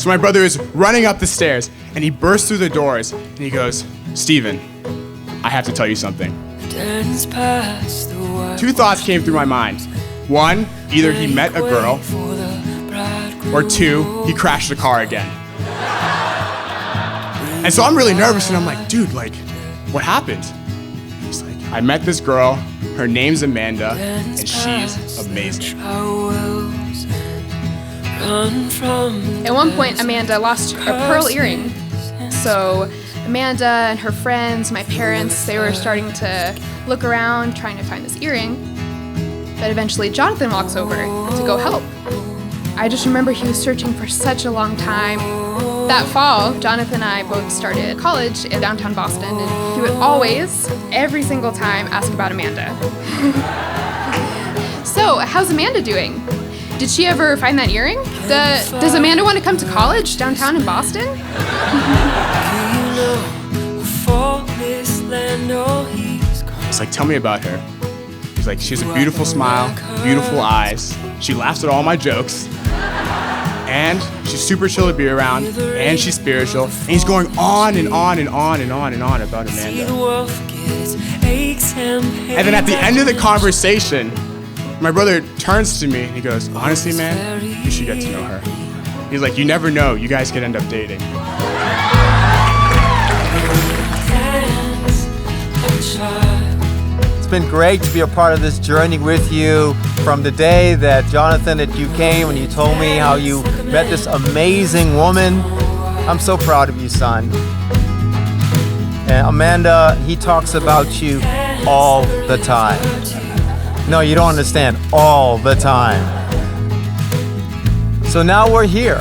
So my brother is running up the stairs, and he bursts through the doors, and he goes, "Steven, I have to tell you something." Two thoughts came through my mind. One, either he met a girl, or two, he crashed the car again. And so I'm really nervous, and I'm like, "Dude, like, what happened?" He's like, "I met this girl, her name's Amanda, and she's amazing." At one point, Amanda lost a pearl earring. So Amanda and her friends, my parents, they were starting to look around, trying to find this earring. But eventually Jonathan walks over to go help. I just remember he was searching for such a long time. That fall, Jonathan and I both started college in downtown Boston, and he would always, every single time, ask about Amanda. So, how's Amanda doing? Did she ever find that earring? Does Amanda want to come to college downtown in Boston? He's like, "Tell me about her." He's like, "She has a beautiful smile, beautiful eyes. She laughs at all my jokes. And she's super chill to be around, and she's spiritual." And he's going on and on and on and on and on about Amanda. And then at the end of the conversation, my brother turns to me and he goes, "Honestly, man, you should get to know her." He's like, "You never know, you guys could end up dating." It's been great to be a part of this journey with you. From the day that Jonathan, that you came and you told me how you met this amazing woman, I'm so proud of you, son. And Amanda, he talks about you all the time. No, you don't understand, all the time. So now we're here.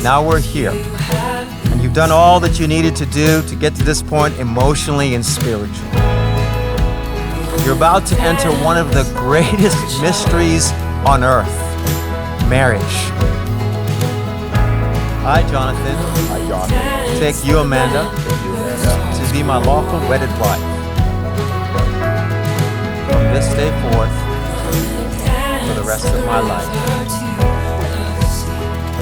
Now we're here. And you've done all that you needed to do to get to this point emotionally and spiritually. You're about to enter one of the greatest mysteries on earth, marriage. I, Jonathan, take you, Amanda, to be my lawful wedded wife. From this day forth, for the rest of my life.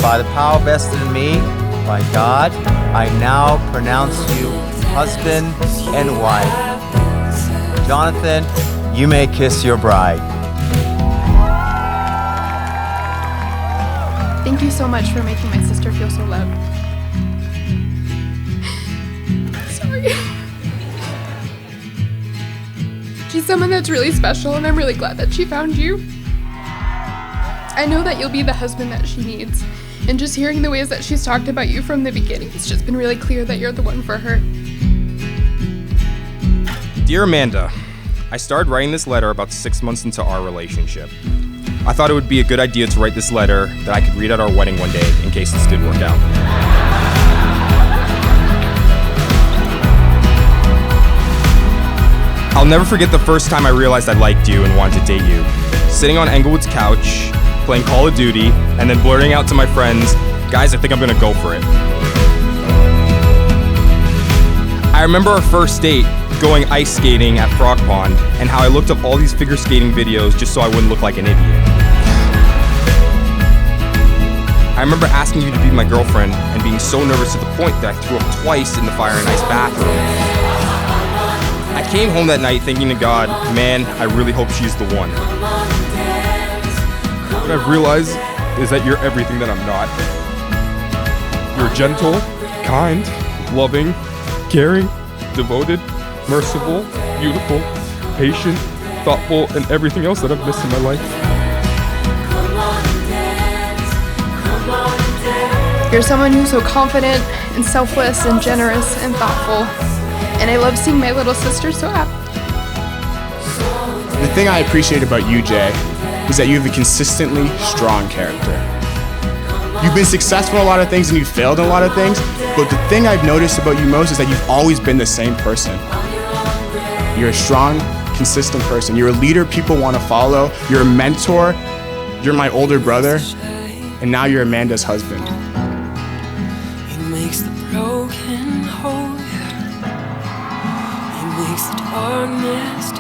By the power vested in me, by God, I now pronounce you husband and wife. Jonathan, you may kiss your bride. Thank you so much for making my sister feel so loved. Sorry. She's someone that's really special, and I'm really glad that she found you. I know that you'll be the husband that she needs, and just hearing the ways that she's talked about you from the beginning, it's just been really clear that you're the one for her. Dear Amanda, I started writing this letter about 6 months into our relationship. I thought it would be a good idea to write this letter that I could read at our wedding one day in case this did work out. I'll never forget the first time I realized I liked you and wanted to date you. Sitting on Englewood's couch, playing Call of Duty, and then blurting out to my friends, "Guys, I think I'm gonna go for it." I remember our first date, going ice skating at Frog Pond, and how I looked up all these figure skating videos just so I wouldn't look like an idiot. I remember asking you to be my girlfriend and being so nervous to the point that I threw up twice in the fire and ice bathroom. I came home that night thinking to God, man, I really hope she's the one. What I've realized is that you're everything that I'm not. You're gentle, kind, loving, caring, devoted, merciful, beautiful, patient, thoughtful, and everything else that I've missed in my life. You're someone who's so confident and selfless and generous and thoughtful. And I love seeing my little sister so happy. The thing I appreciate about you, Jay, is that you have a consistently strong character. You've been successful in a lot of things and you've failed in a lot of things, but the thing I've noticed about you most is that you've always been the same person. You're a strong, consistent person. You're a leader people want to follow. You're a mentor. You're my older brother. And now you're Amanda's husband. He makes the broken whole. He makes the darkness